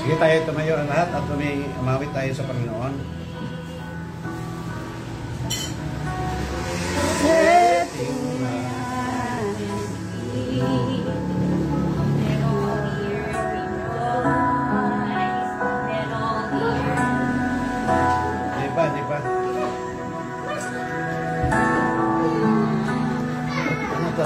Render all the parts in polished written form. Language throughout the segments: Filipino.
Sige tayo tumayo ang lahat at umawit tayo sa Panginoon. Di ba? Ano to?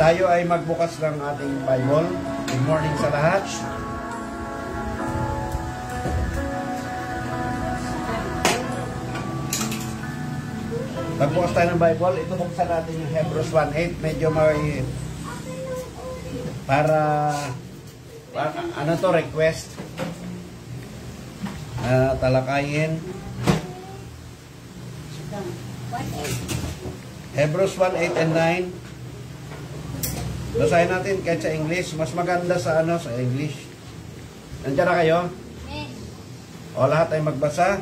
tayo ay magbukas ng ating Bible. Good morning sa lahat. Magbukas tayo ng Bible. Ito buksan natin yung Hebrews 1:8. Medyo may para ano to, request talakayin. Hebrews 1:8 and 9. Basahin natin kahit sa English. Mas maganda sa sa English. Nandiyan na kayo? O lahat ay magbasa?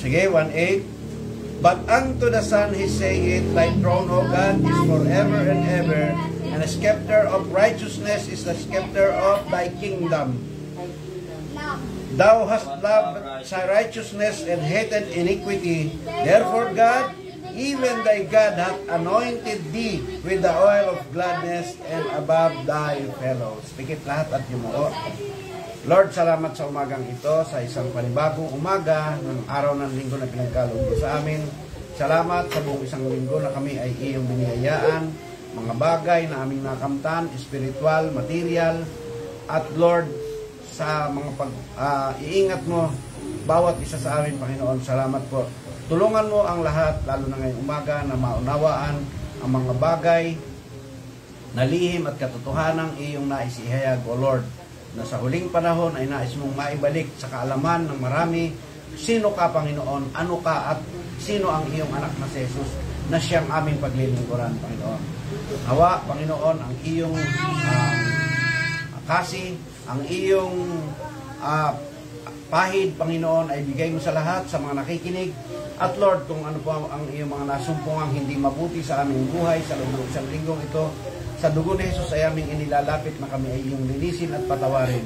Sige, 1:8. But unto the Son he saith, Thy throne, O God, is forever and ever, and the scepter of righteousness is the scepter of thy kingdom. Thou hast loved thy righteousness and hated iniquity. Therefore, God, even thy God, hath anointed thee with the oil of gladness and above thy fellows. Pikit lahat at yumuo. Lord, salamat sa umagang ito, sa isang panibagong umaga ng araw ng linggo na pinagkaloob sa amin. Salamat sa buong isang linggo na kami ay iyong biniyayaan, mga bagay na aming nakamtan, spiritual, material, at Lord, sa mga iingat mo bawat isa sa amin, Panginoon. Salamat po. Tulungan mo ang lahat, lalo na ngayong umaga, na maunawaan ang mga bagay na lihim at katotohanang iyong nais ihayag, O Lord, na sa huling panahon ay nais mong maibalik sa kaalaman ng marami sino ka, Panginoon, ano ka, at sino ang iyong anak na si Jesus na siyang aming paglilingkuran, Panginoon. Hawa, Panginoon, ang iyong kasi, ang iyong pahid, Panginoon, ay bigay mo sa lahat, sa mga nakikinig. At Lord, kung ano po ang iyong mga nasumpungang hindi mabuti sa aming buhay, sa loob ng isang linggong ito, sa dugo ni Jesus ay aming inilalapit na kami ay iyong linisin at patawarin.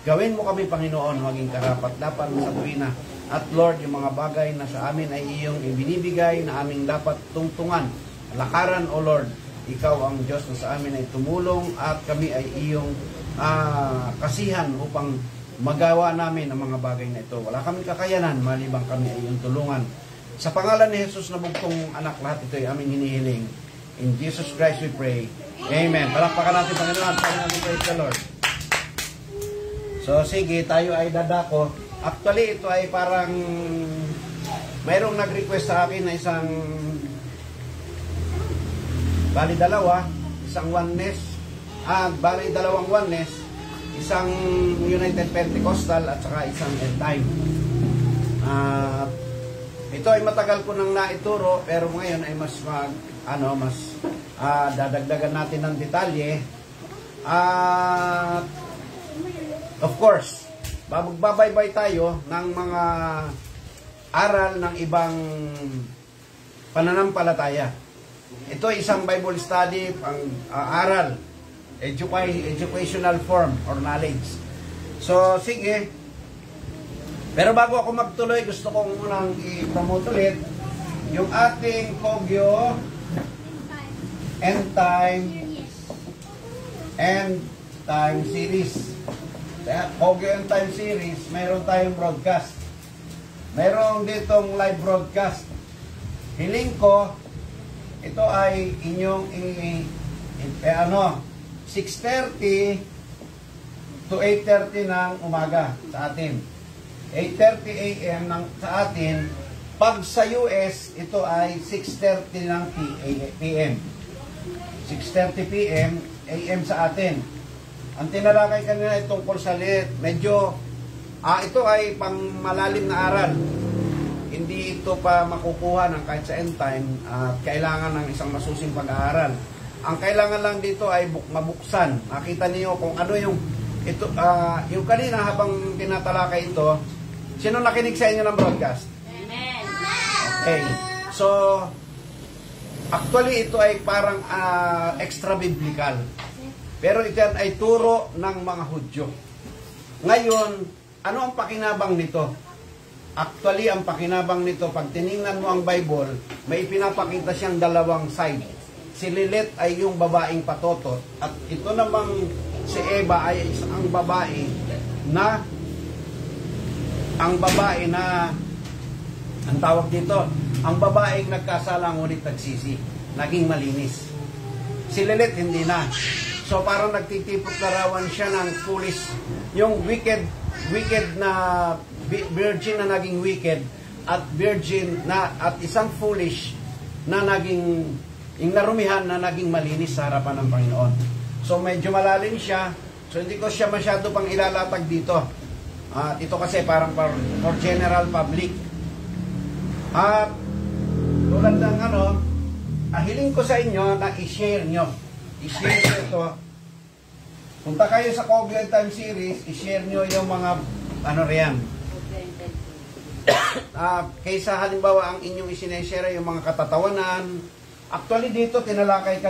Gawin mo kami, Panginoon, maging karapat-dapat sa tuwina. At Lord, yung mga bagay na sa amin ay iyong ibinibigay na aming dapat tungtungan. Lakaran, O Lord, ikaw ang Diyos na sa amin ay tumulong at kami ay iyong kasihan upang magawa namin ang mga bagay na ito. Wala kaming kakayanan, malibang kami ay iyong tulungan. Sa pangalan ni Jesus na bugtong anak, lahat ito ay aming hinihiling. In Jesus Christ we pray. Amen. Palakpakan natin, Panginoon. Panginoon, praise the Lord. So, sige, tayo ay dadako. Actually, ito ay parang mayroong nag-request sa akin na isang bali dalawa, isang oneness, bali dalawang oneness, isang United Pentecostal at saka isang end time. Ito ay matagal ko nang naituro, pero ngayon ay mas dadagdagan natin ng detalye. Of course, magbabaybay tayo ng mga aral ng ibang pananampalataya. Ito ay isang Bible study, aral, educational form or knowledge. So, sige. Pero bago ako magtuloy, gusto kong munang i-promote ulit yung ating Kogyo End Time Series. Kogyo End Time Series, mayroon tayong broadcast. Mayroon ditong live broadcast. Hiling ko, ito ay inyong 6:30 to 8:30 ng umaga sa atin. 8:30 a.m. sa atin. Pag sa US, ito ay 6:30 ng p.m. 6:30 p.m. a.m. sa atin. Ang tinalakay kanina ay tungkol sa medyo ito ay pang malalim na aral. Hindi ito pa makukuha ng kahit sa end time at kailangan ng isang masusing pag-aaral. Ang kailangan lang dito ay mabuksan. Makita niyo kung ano yung ito yung kanina habang tinatalakay ito. Sino nakinig sa inyo ng broadcast? Amen. Okay. So actually ito ay parang extra biblical. Pero ito ay turo ng mga Hudyo. Ngayon, ano ang pakinabang nito? Actually, ang pakinabang nito, pag tiningnan mo ang Bible, may pinapakita siyang dalawang side. Si Lilith ay yung babaeng patotot. At ito namang si Eva ay isang babae na ang tawag dito, ang babaeng nagkasala ngunit nagsisi, naging malinis. Si Lilith, hindi na. So, parang nagtitipot larawan siya ng foolish. Yung wicked na virgin na naging wicked at virgin na at isang foolish na naging yung narumihan na naging malinis sa harapan ng Panginoon. So, medyo malalim siya. So, hindi ko siya masyado pang ilalatag dito. Ito kasi parang for general public. At tulad ng hiling ko sa inyo na i-share nyo. I-share nyo ito. Punta kayo sa Coffee and Time series, i-share nyo yung mga riyan. Kaysa halimbawa ang inyong isineshare yung mga katatawanan. Actually dito tinalakay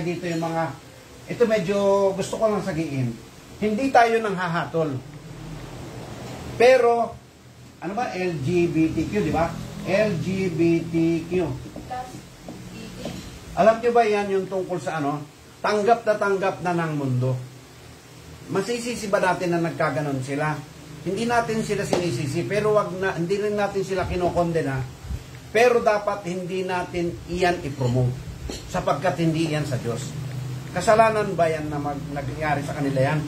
dito yung mga ito medyo gusto ko lang sagiin. Hindi tayo nang hahatol. Pero ano ba LGBTQ, di ba? LGBTQ. Alam niyo ba yan yung tungkol sa tanggap na ng mundo? Masisisi ba natin na nagkaganon sila? Hindi natin sila sinisisi, pero hindi rin natin sila kinokondena. Pero dapat hindi natin iyan i-promote sapagkat hindi yan sa Diyos. Kasalanan ba yan na nangyari sa kanila yan?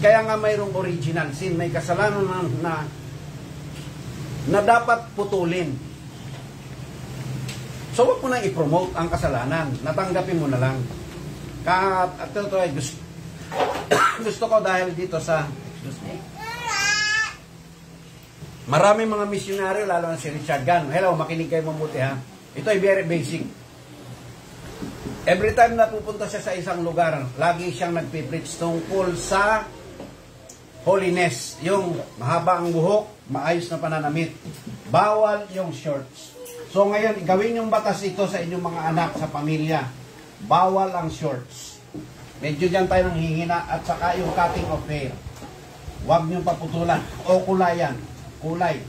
Kaya nga mayroong original sin, may kasalanan na dapat putulin. So, huwag mo na i-promote ang kasalanan. Natanggapin mo na lang. Gusto ko dahil dito sa maraming mga misyonaryo, lalo na si Richard Gunn. Hello, makinig kayo mabuti ha. Ito ay very basic. Every time na pupunta siya sa isang lugar, lagi siyang nagpipreach tungkol sa holiness. Yung mahaba ang buhok, maayos na pananamit. Bawal yung shorts. So ngayon, gawin yung batas ito sa inyong mga anak, sa pamilya. Bawal ang shorts. Medyo dyan tayo nang hihina at saka yung cutting of hair. Huwag niyong paputulan o kulayan. Kulay.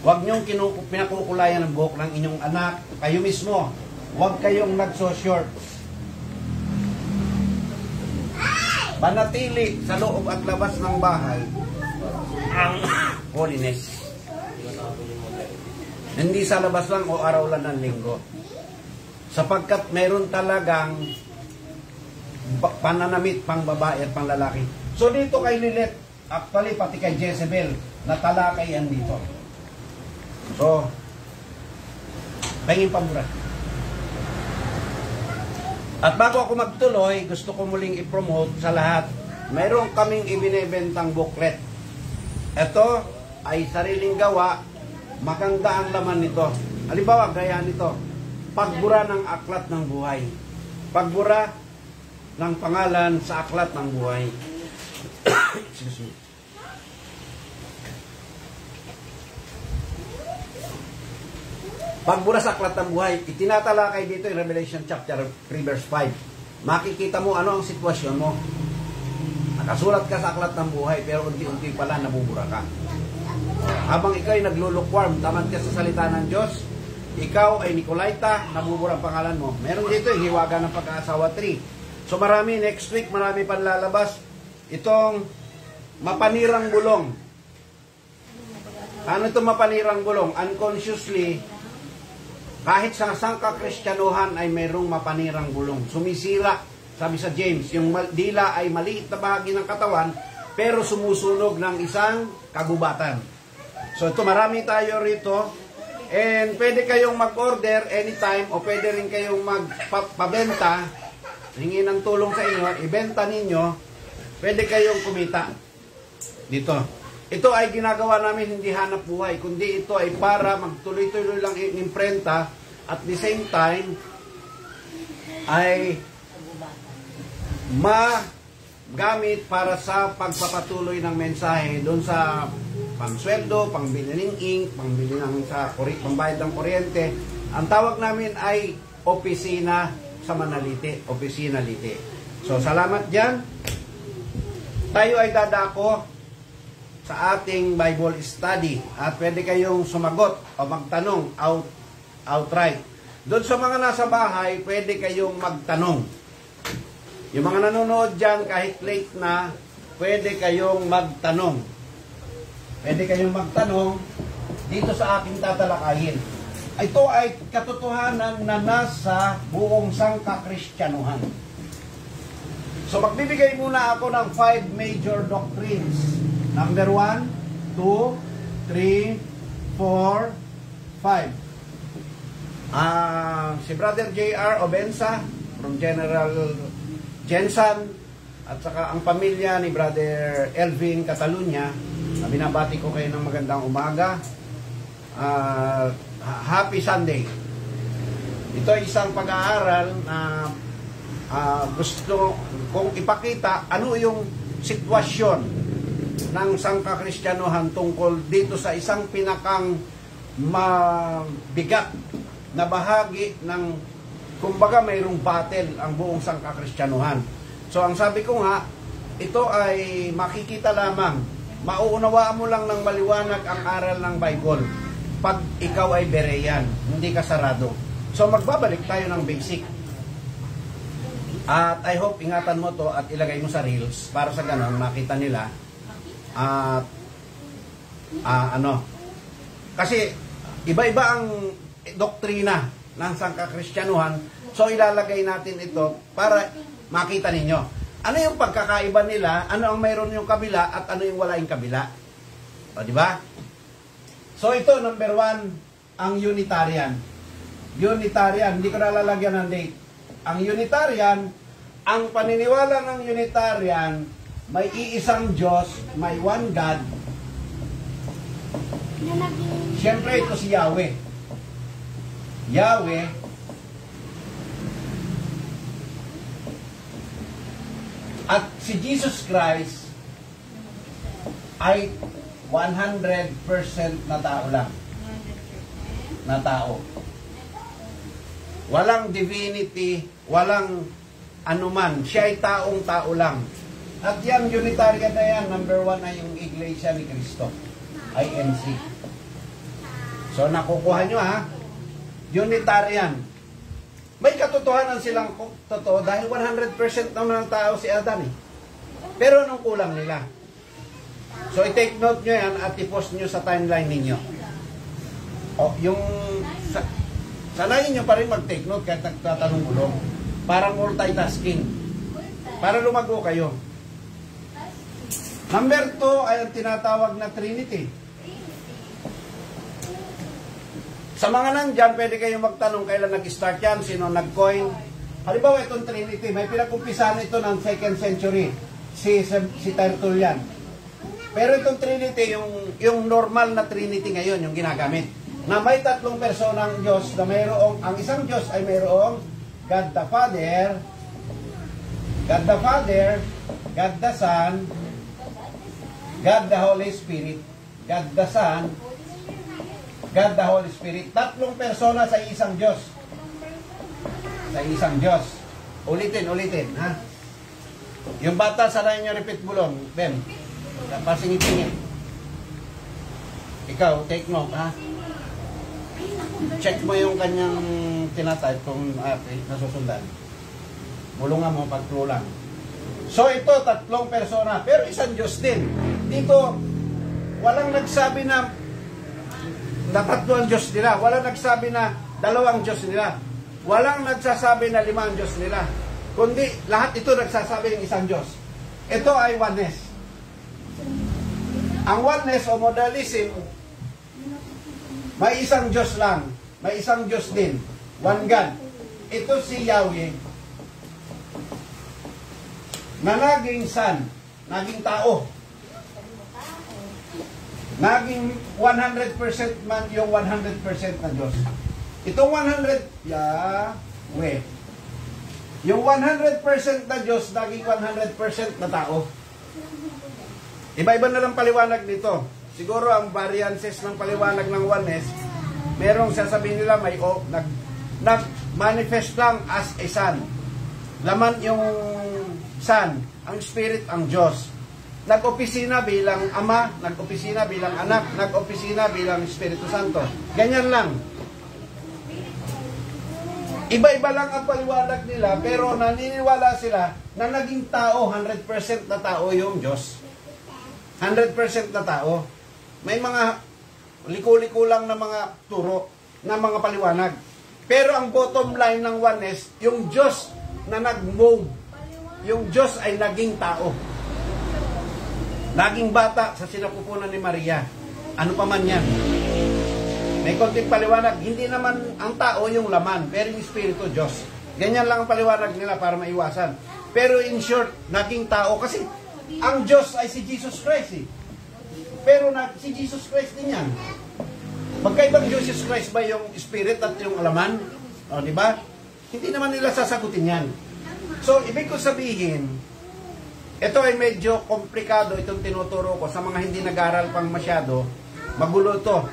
Huwag niyong pinakukulayan ng buhok ng inyong anak. Kayo mismo. Huwag kayong nagso-shorts. Manatili sa loob at labas ng bahay ang holiness. Hindi sa labas lang o araw lang ng linggo. Sapagkat meron talagang pananamit pang babae at pang lalaki. So dito kay Lilith, actually pati kay Jezebel, natalakay yan dito. So, pahingin pambura. At bago ako magtuloy, gusto ko muling i-promote sa lahat, mayroon kaming ibinebentang booklet. Ito ay sariling gawa, maganda ang laman nito. Halimbawa, gaya nito, pagbura ng aklat ng buhay. Pagbura ng pangalan sa aklat ng buhay. Excuse me. Pagbura sa aklat ng buhay, itinatalakay dito in Revelation chapter 3 verse 5. Makikita mo ano ang sitwasyon mo. Nakasulat ka sa aklat ng buhay, pero unti-unti pala nabubura ka. Habang ikaw ay naglulukwam, tamad ka sa salita ng Diyos, ikaw ay Nicolaita, nabubura ang pangalan mo. Meron dito yung hiwaga ng pag-aasawa 3. So marami, next week, marami panlalabas. Itong mapanirang bulong. Ano itong mapanirang bulong? Unconsciously, kahit sa sangka-Kristyanuhan ay mayroong mapanirang bulong. Sumisira, sabi sa James, yung dila ay maliit na bahagi ng katawan, pero sumusunog ng isang kagubatan. So ito, marami tayo rito. And pwede kayong mag-order anytime o pwede rin kayong magpabenta. Hingi ng tulong sa inyo, ibenta ninyo, pwede kayong kumita dito. Ito ay ginagawa namin hindi hanap buhay, kundi ito ay para magtuloy-tuloy lang imprenta at the same time ay magamit para sa pagpapatuloy ng mensahe doon sa pangsweldo, pangbili ng ink, pangbili ng pambayad ng kuryente. Ang tawag namin ay opisina sa Manalite, opisina Lite. So salamat dyan. Tayo ay dadako sa ating Bible study at pwede kayong sumagot o magtanong outright. Doon sa mga nasa bahay, pwede kayong magtanong. Yung mga nanonood dyan, kahit late na, pwede kayong magtanong. Pwede kayong magtanong dito sa aking tatalakayin. Ito ay katotohanan na nasa buong sangkakristyanuhan. So magbibigay muna ako ng 5 major doctrines. Number 1, 2, 3, 4, 5. Si Brother J.R. Obensa from General Jensen at saka ang pamilya ni Brother Elvin Catalunya, binabati ko kayo ng magandang umaga. Happy Sunday. Ito ay isang pag-aaral na gusto kong ipakita ano yung sitwasyon ng sangkakristyanuhan tungkol dito sa isang pinakang mabigat na bahagi ng, kumbaga mayroong battle ang buong sangkakristyanuhan. So ang sabi ko nga, ito ay makikita lamang, mauunawaan mo lang ng maliwanag ang aral ng Bible pag ikaw ay Berean, hindi ka sarado. So magbabalik tayo ng basic. At I hope ingatan mo to at ilagay mo sa reels para sa ganon makita nila. At kasi iba-iba ang doktrina ng sangkakristyanuhan. So ilalagay natin ito para makita ninyo. Ano yung pagkakaiba nila, ano ang mayroon yung kabila at ano yung wala yung kabila. O di ba? So ito, number 1, ang Unitarian. Unitarian, hindi ko nalalagyan ng date. Ang Unitarian, ang paniniwala ng Unitarian, may iisang Diyos, may one God. Siyempre, ito si Yahweh. Yahweh, at si Jesus Christ ay 100% na tao lang. Na tao. Walang divinity, walang anuman. Siya ay taong-tao lang. At yan, Unitarian na yan, number 1 na yung Iglesia ni Cristo. INC. So, nakukuha nyo ha. Unitarian. May katotohanan silang totoo dahil 100% naman ng tao si Adan eh. Pero anong kulang nila? So, i-take note nyo yan at i-post nyo sa timeline ninyo. O, yung sanayin nyo pa rin mag-take note kahit nagtatanong-ulong. Parang multitasking. Para lumago kayo. Number 2 ay ang tinatawag na Trinity. Sa mga nandyan, pwede kayong magtanong kailan nag-start yan, sino nag-coin. Halimbawa, itong Trinity, may pinag-umpisahan ito ng 2nd century, si Tertullian. Pero itong Trinity, yung normal na Trinity ngayon, yung ginagamit, na may 3 personang Diyos, na mayroong, ang isang Diyos ay mayroong God the Father, God the Son, God the Holy Spirit, God the Son, God the Holy Spirit. 3 persona sa isang Diyos. Sa isang Diyos. Ulitin, ha? Yung bata, sanayin nyo repeat bulong. Ben, pasingit-singit. Ikaw, take note, ha? Check mo yung kanyang tinatype kung nasusundan. Bulungan mo pag true lang. So ito, 3 persona, pero isang Diyos din. Dito, walang nagsabi na 3 ang Diyos nila. Walang nagsabi na 2 ang Diyos nila. Walang nagsasabi na 5 ang Diyos nila. Kundi, lahat ito nagsasabi ng isang Diyos. Ito ay oneness. Ang oneness o modalism, may isang Diyos lang. May isang Diyos din. One God. Ito si Yahweh na naging Son, naging tao. Naging 100% man yung 100% na Diyos. Itong 100, Yahweh. Yung 100% na Diyos, naging 100% na tao. Iba-iba na lang paliwanag nito. Siguro ang variances ng paliwanag ng oneness, merong sasabihin nila may nag-manifest lang as a Son. Laman yung Son, ang Spirit, ang Diyos. Nag-opisina bilang Ama, nag-opisina bilang Anak, nag-opisina bilang Espiritu Santo. Ganyan lang. Iba-iba lang ang paliwanag nila, pero naniniwala sila na naging tao, 100% na tao yung Diyos. 100% na tao. May mga liko-liko lang na mga turo. na mga paliwanag. Pero ang bottom line ng oneness, yung Diyos na nag-move, yung Diyos ay naging tao. Naging bata sa sinapupunan ni Maria. Ano pa man yan. May konting paliwanag, hindi naman ang tao yung laman, pero yung Espiritu Diyos. Ganyan lang ang paliwanag nila para maiwasan. Pero in short, naging tao kasi ang Diyos ay si Jesus Christ eh. Pero si Jesus Christ din yan. Magkaibang Jesus Christ ba yung Spirit at yung laman? O, di ba? Hindi naman nila sasagutin yan. So, ibig ko sabihin, ito ay medyo komplikado itong tinuturo ko sa mga hindi nag-aral pang masyado. Magulo to.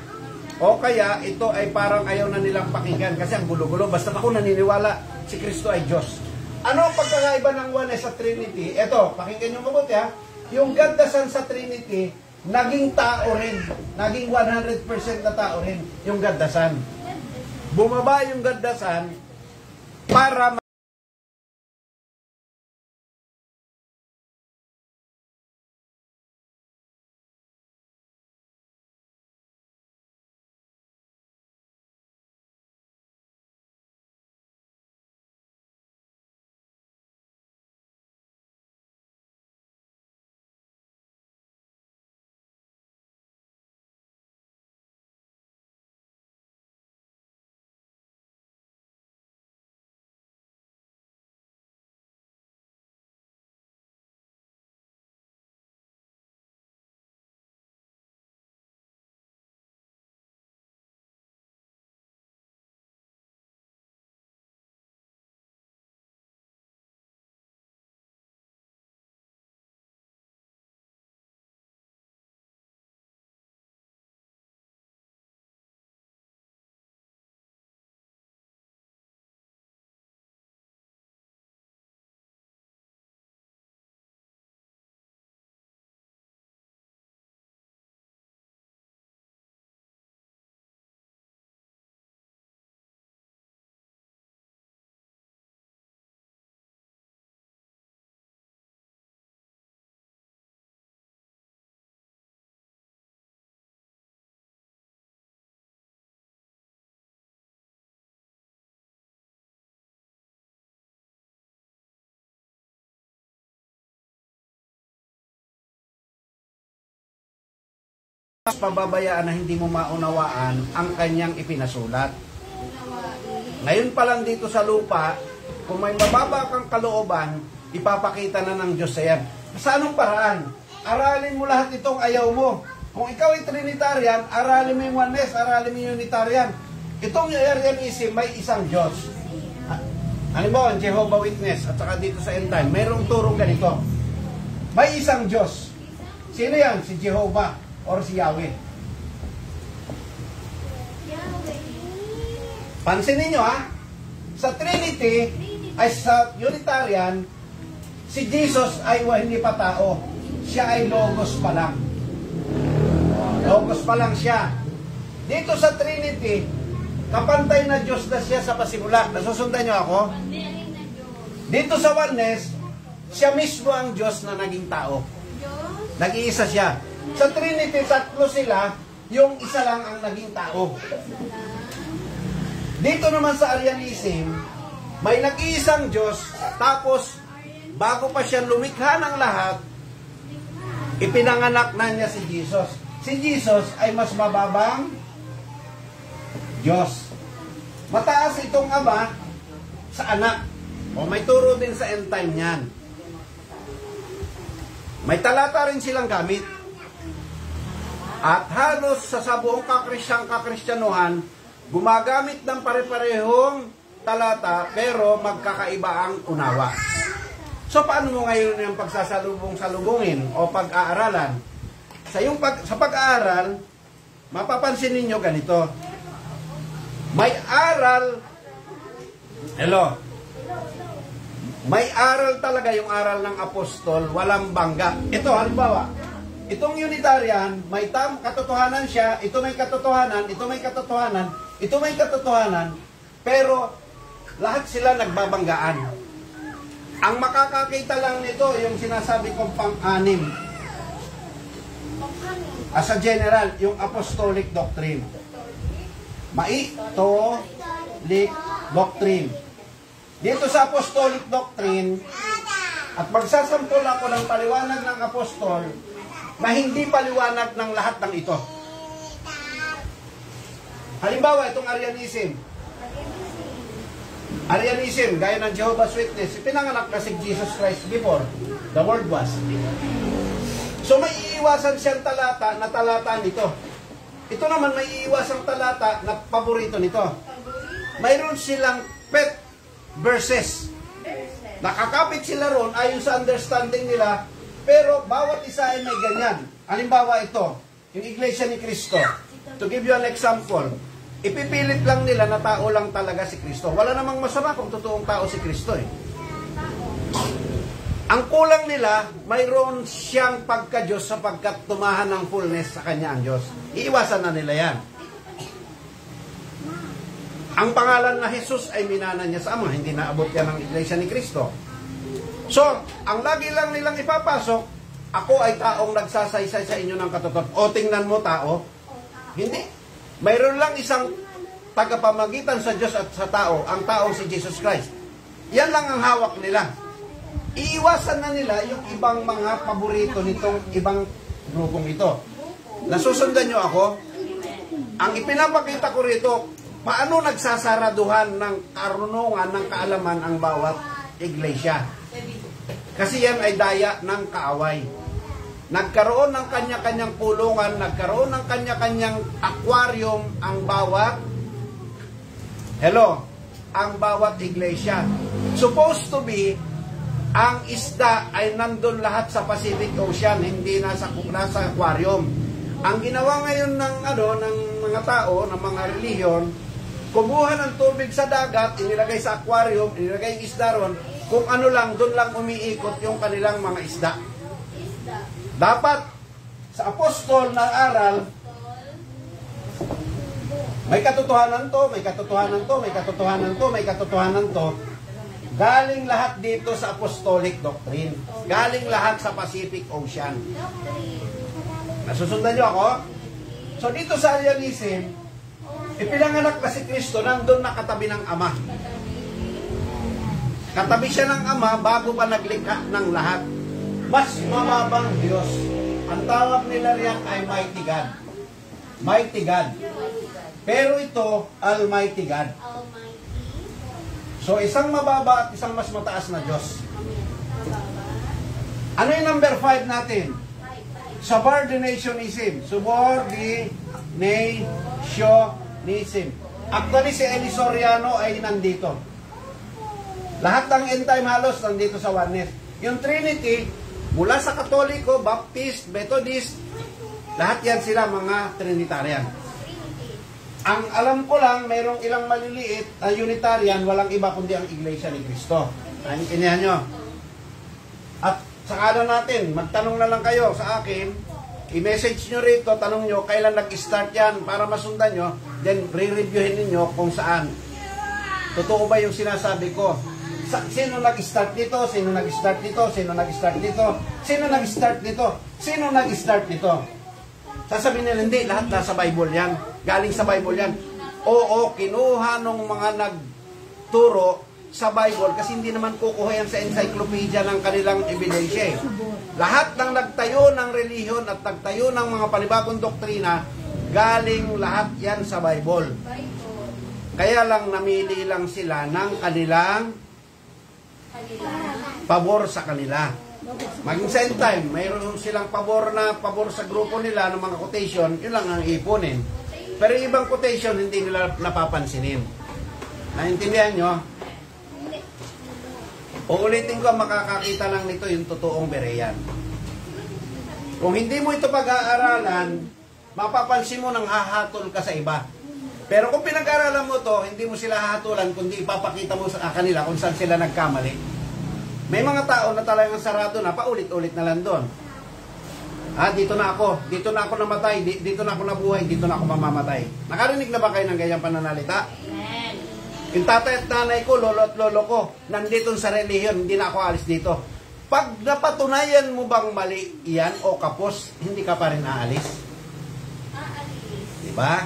O kaya, ito ay parang ayaw na nilang pakinggan kasi ang gulo-gulo. Basta ako naniniwala, si Kristo ay Diyos. Ano ang pagkakaiba ng oneness sa Trinity? Ito, pakinggan nyo mabuti ha. Yung God the Son sa Trinity, naging tao rin. Naging 100% na tao rin yung God the Son. Bumaba yung God the Son para pababayaan na hindi mo maunawaan ang kanyang ipinasulat. Ngayon pa lang dito sa lupa, kung may mababa kang kalooban, ipapakita na ng Diyos sa yan. Sa anong paraan? Aralin mo lahat itong ayaw mo. Kung ikaw ay Trinitarian, aralin mo yung oneness, aralin mo yung Unitarian. Itong Arianism, may isang Diyos. Halimbawa, Jehovah Witness, at saka dito sa end time, mayroong turong ganito. May isang Diyos. Sino yan? Si Jehovah or si Yahweh. Pansinin nyo ha, sa Trinity, ay sa Unitarian, si Jesus ay hindi pa tao. Siya ay Logos pa lang. Logos pa lang siya. Dito sa Trinity, kapantay na Diyos na siya sa pasimula. Nasusundan nyo ako? Dito sa oneness, siya mismo ang Diyos na naging tao. Nag-iisa siya. Sa Trinity, tatlo sila, yung isa lang ang naging tao. Dito naman sa Arianism, may nag-iisang Diyos, tapos, bago pa siya lumikha ng lahat, ipinanganak na niya si Jesus. Si Jesus ay mas mababang Diyos. Mataas itong Ama sa anak. O may turo din sa end time niyan. May talata rin silang gamit. At halos sa buong kakristyanuhan, gumagamit ng pare-parehong talata, pero magkakaiba ang unawa. So, paano mo ngayon yung pagsasalubong-salubungin o pag-aaralan? Sa pag-aaral, mapapansin ninyo ganito. May aral, may aral talaga yung aral ng apostol, walang bangga. Ito, halimbawa, itong Unitarian, may katotohanan siya, ito may katotohanan, ito may katotohanan, ito may katotohanan, pero lahat sila nagbabanggaan. Ang makakakita lang nito, yung sinasabi kong pang-anim. As a general, yung apostolic doctrine. Apostolic doctrine. Dito sa apostolic doctrine, at magsasampol ako ng paliwanag ng apostol na hindi paliwanag ng lahat ng ito. Halimbawa, itong Arianism. Arianism, gaya ng Jehovah's Witness, pinanganak na si Jesus Christ before the world was. So may iiwasan siyang talata na talata nito. Ito naman may iiwasang talata na paborito nito. Mayroon silang pet verses. Nakakapit sila ron ayon sa understanding nila, pero bawat isa ay may ganyan. Halimbawa ito, yung Iglesia ni Cristo. To give you an example, ipipilit lang nila na tao lang talaga si Cristo. Wala namang masama kung totoong tao si Cristo eh. Ang kulang nila, mayroon siyang pagka-Diyos sapagkat tumahan ng fullness sa kanya ang Diyos. Iiwasan na nila yan. Ang pangalan na Jesus ay minana niya sa Ama, hindi naabot yan ng Iglesia ni Cristo. So, ang lagi lang nilang ipapasok, ako ay taong nagsasaysay sa inyo ng katotohanan. O tingnan mo tao, hindi. Mayroon lang isang tagapamagitan sa Diyos at sa tao, ang taong si Jesus Christ. Yan lang ang hawak nila. Iiwasan na nila yung ibang mga paborito nitong ibang grupong ito. Nasusundan nyo ako? Ang ipinapakita ko rito, paano nagsasaraduhan ng karunungan, ng kaalaman ang bawat iglesia. Kasi yan ay daya ng kaaway. Nagkaroon ng kanya-kanyang pulungan, nagkaroon ng kanya-kanyang aquarium ang bawat iglesia. Supposed to be, ang isda ay nandun lahat sa Pacific Ocean, hindi nasa aquarium. Ang ginawa ngayon ng mga tao, ng mga relihiyon, kumuha ng tubig sa dagat, inilagay sa aquarium, inilagay yung isda ron, kung ano lang, doon lang umiikot yung kanilang mga isda. Dapat, sa apostol na aral, may katotohanan to, may katotohanan to, may katotohanan to, may katotohanan to. Galing lahat dito sa apostolic doctrine. Galing lahat sa Pacific Ocean. Nasusundan nyo ako? So dito sa Arianism, ipinanganak na si Kristo, nandun nakatabi ng Ama. Katabi siya ng Ama bago pa naglikha ng lahat. Mas mababang Diyos. Ang tawag nila riyan ay Mighty God. Mighty God. Pero ito, Almighty God. So isang mababa at isang mas mataas na Diyos. Ano yung number 5 natin? Subordinationism. Subordinationism. Actually, si Eli Soriano ay nandito. Lahat ng end time halos nandito sa oneness. Yung Trinity, mula sa Katoliko, Baptist, Methodist, lahat yan sila mga Trinitarian. Ang alam ko lang, mayroong ilang maliliit na Unitarian, walang iba kundi ang Iglesia ni Cristo. Naintindihan nyo? At saka na natin, magtanong na lang kayo sa akin, i-message nyo rito, tanong nyo, kailan nag-start yan para masundan nyo, then re-reviewin ninyo kung saan. Totoo ba yung sinasabi ko? Sino nag-start dito? Sino nag-start dito? Sino nag-start dito? Sino nag-start dito? Sino nag-start dito? Sasabihin nila, hindi, lahat nasa Bible yan. Galing sa Bible yan. Oo, kinuha ng mga nagturo sa Bible kasi hindi naman kukuha yan sa encyclopedia ng kanilang ebidensya. Lahat ng nagtayo ng relihiyon at nagtayo ng mga panibagong doktrina, galing lahat yan sa Bible. Kaya lang namili lang sila ng kanilang pabor sa kanila. Maging sa end time, mayroon silang pabor sa grupo nila ng mga quotation, yun lang ang ipunin. Pero yung ibang quotation, hindi nila napapansinin. Naintindihan nyo? Uulitin ko, makakakita lang nito yung totoong Berean. Kung hindi mo ito pag-aaralan, mapapansin mo nang hahatol ka sa iba. Pero kung pinag-aaralan mo to, hindi mo sila hahatulan, kundi ipapakita mo sa kanila kung saan sila nagkamali. May mga tao na talagang sarado na, paulit-ulit na lang doon. Dito na ako namatay, dito na ako nabuhay, dito na ako mamamatay. Nakarinig na ba kayo ng ganyang pananalita? Amen. Yung tatay at nanay ko, lolo at lolo ko, nandito sa relihiyon, hindi na ako alis dito. Pag napatunayan mo bang mali yan o kapos, hindi ka pa rin aalis. Diba?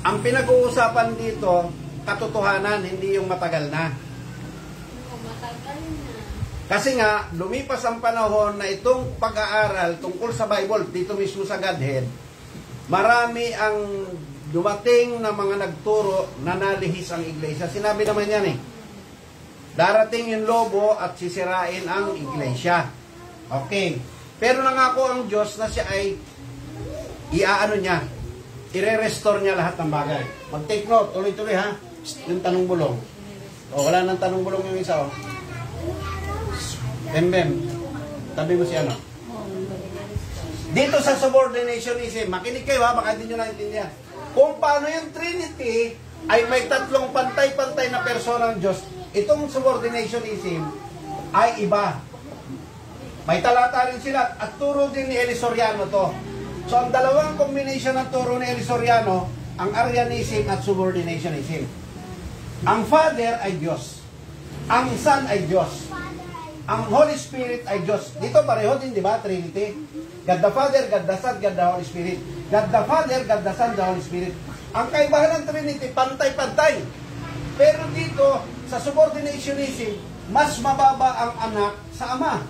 Ang pinag-uusapan dito, katotohanan, hindi yung matagal na. Matagal na. Kasi nga, lumipas ang panahon na itong pag-aaral tungkol sa Bible, dito mismo sa Godhead, marami ang dumating na mga nagturo na nalihis ang iglesia. Sinabi naman yan eh. Darating yung lobo at sisirain ang iglesia. Okay. Pero nangako ang Diyos na siya ay iaano niya, i-restore niya lahat ng bagay. Mag-take note, tuloy-tuloy ha. Yung tanong bulong. O, wala nang tanong bulong yung isa o. Bem, tabi mo si ano. Dito sa subordinationism, makinig kayo ha, baka hindi nyo naintindihan. Kung paano yung Trinity ay may tatlong pantay-pantay na persona ng Diyos, itong subordinationism ay iba. May talata rin sila at turo din ni Elisoriano to. So ang dalawang combination ng turo ni Elisoriano, ang Arianism at subordinationism. Ang Father ay Diyos. Ang Son ay Diyos. Ang Holy Spirit ay Diyos. Dito pareho din, di ba? Trinity. God the Father, God the Son, God the Holy Spirit. God the Father, God the Son, the Holy Spirit. Ang kaibahan ng Trinity, pantay-pantay. Pero dito, sa subordinationism, mas mababa ang anak sa ama.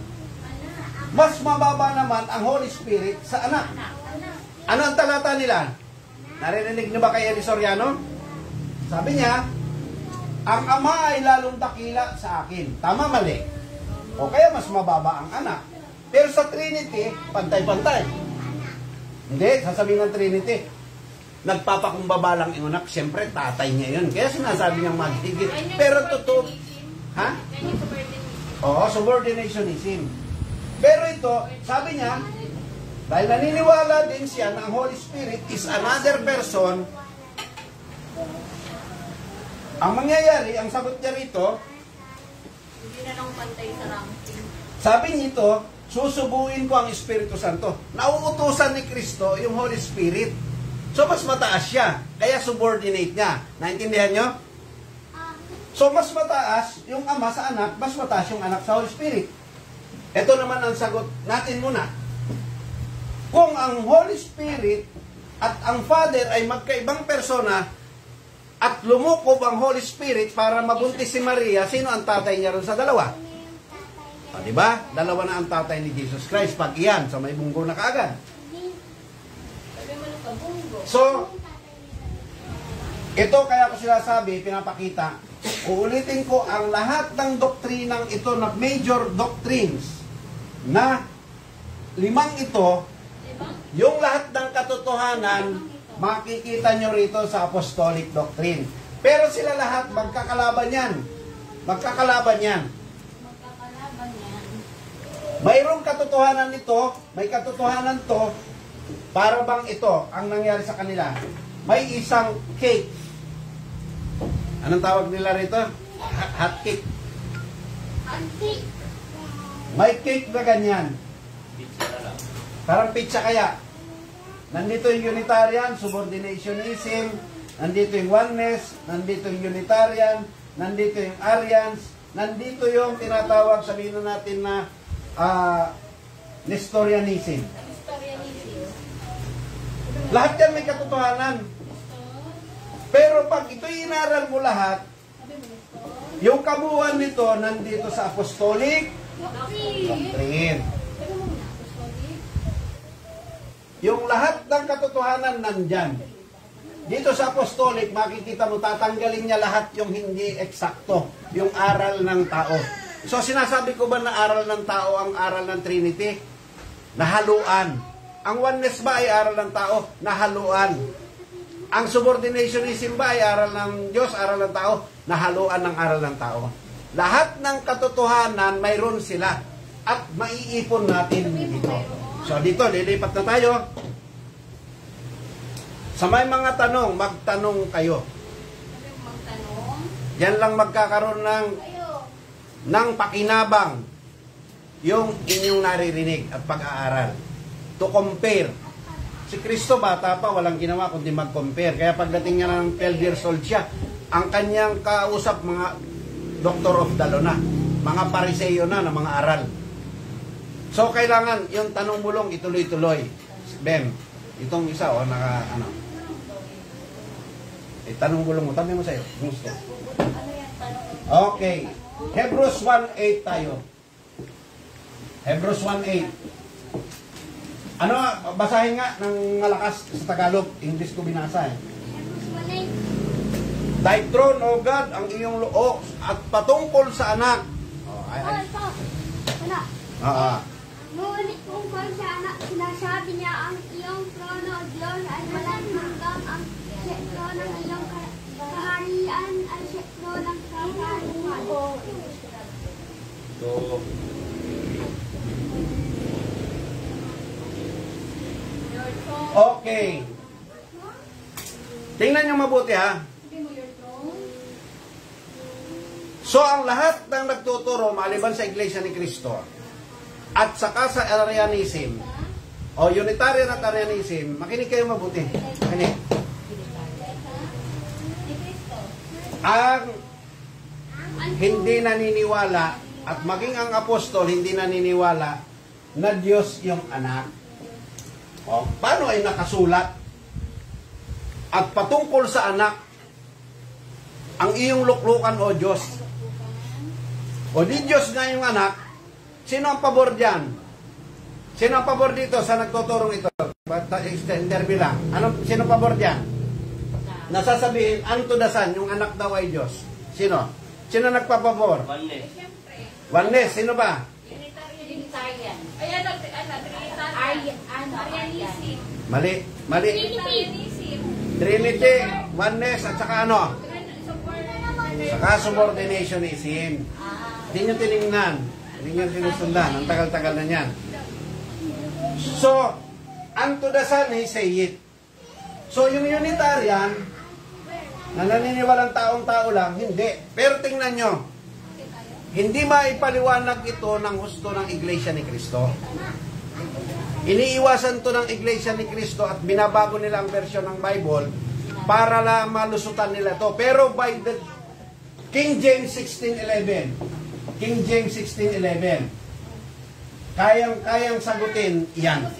Mas mababa naman ang Holy Spirit sa anak. Ano ang talata nila? Narinig niyo ba kay Elisoriano? Sabi niya, ang ama ay lalong dakila sa akin. Tama, mali. O kaya mas mababa ang anak. Pero sa Trinity, pantay-pantay. Hindi, sasabihin ng Trinity, nagpapakumbaba lang yung anak, siyempre tatay niya yun. Kaya sinasabi niyang maghigit. Pero totoo, ha? Oo, subordinationism. Pero ito, sabi niya, dahil naniniwala din siya na ang Holy Spirit is another person, ang mangyayari, ang sagot niya rito, Hindi na lang pantay sa ranking. sabi nito, susubuin ko ang Espiritu Santo. Nauutusan ni Kristo yung Holy Spirit. So, mas mataas siya. Kaya subordinate niya. Naintindihan nyo? So, mas mataas yung ama sa anak, mas mataas yung anak sa Holy Spirit. Ito naman ang sagot natin muna. Kung ang Holy Spirit at ang Father ay magkaibang persona at lumukob ang Holy Spirit para mabuntis si Maria, sino ang tatay niya ron sa dalawa? O, diba? Dalawa na ang tatay ni Jesus Christ. Pag iyan, so may bunggo na kaagad. So, ito kaya ko sinasabi, pinapakita, uulitin ko ang lahat ng doktrinang ito na major doctrines na limang ito, yung lahat ng katotohanan, makikita nyo rito sa apostolic doctrine. Pero sila lahat, magkakalaban yan. Magkakalaban yan. Mayroong katotohanan nito, may katotohanan to, para bang ito, ang nangyari sa kanila. May isang cake. Anong tawag nila rito? Hot cake. Hot cake. May cake na ganyan. Parang pizza kaya. Nandito yung Unitarian, subordinationism, nandito yung oneness, nandito yung Unitarian, nandito yung Arians, nandito yung tinatawag, sabihin na natin na Nestorianism. Lahat yan may katotohanan. Pero pag ito'y inaral mo lahat, yung kabuuan nito nandito sa apostolic doctrine. Yung lahat ng katotohanan nandyan. Dito sa apostolic, makikita mo, tatanggalin niya lahat yung hindi eksakto, yung aral ng tao. So, sinasabi ko ba na aral ng tao ang aral ng Trinity? Nahaluan. Ang oneness ba ay aral ng tao? Nahaluan. Ang subordinationism ba ay aral ng Diyos, aral ng tao? Nahaluan ng aral ng tao. Lahat ng katotohanan, mayroon sila. At maiipon natin dito. So, dito, lilipat na tayo. Sa may mga tanong, magtanong kayo. Magtanong? Yan lang magkakaroon ng pakinabang yung inyong naririnig at pag-aaral. To compare. Si Kristo bata pa, walang ginawa kundi mag-compare. Kaya pagdating niya ng 12 years old siya, ang kanyang kausap, mga doctor of the law na, mga pariseyo na mga aral. So, kailangan yung tanong bulong ituloy-tuloy. Bem, itong isa, naka, ano. Tanong gulong mo. Tabi mo sa'yo. Gusto. Ano yan? Tanong. Okay. Hebrews 1:8 tayo. Hebrews 1:8. Ano, basahin nga ng malakas sa Tagalog. English ko binasa eh. Thy throne, O God, ang iyong loob at patungkol sa anak. Oh, Ngunit tungkol sa anak, sinasabi niya ang iyong trono, O Diyos, ay walang hanggang ang siyetro ng iyong kaharian ay siyetro ng kaharian. So, Your throne. Okay. Tingnan nyo mabuti ha. Sabi mo your throne. So, ang lahat ng nagtuturo, maliban sa Iglesia ni Cristo, at saka sa Arianism, o Unitarian at Arianism, makinig kayo mabuti. Makinig. Ang hindi naniniwala, at maging ang apostol hindi naniniwala, na Diyos yung anak. O, paano ay nakasulat? At patungkol sa anak, ang iyong luklukan, O Diyos. O di Diyos nga yung anak, sino ang pabor dyan? Sino ang pabor dito sa nagtuturong ito? Interview lang. Sino ang pabor dyan? Nasasabihin, unto the Son, yung anak daw ay Diyos. Sino? Sino nagpapabor? oneness. Siyempre. Oneness, sino ba? Unitarian. Ayan, Trinitarian. Arianism. Mali. Mali. Trinitarianism. Trinity, oneness, at saka ano? Subordination. Saka subordinationism. Hindi nyo tinignan. Hindi nyo sinusundan. Ang tagal-tagal na yan. So, unto the Son, He say it. So, yung Unitarian, na naniniwalang taong-tao lang, hindi. Pero tingnan nyo, hindi maipaliwanag ito ng husto ng Iglesia ni Cristo. Iniiwasan to ng Iglesia ni Cristo at binabago nila ang version ng Bible para lang malusutan nila to. Pero by the King James 16:11, King James 16:11, kayang sagutin yan.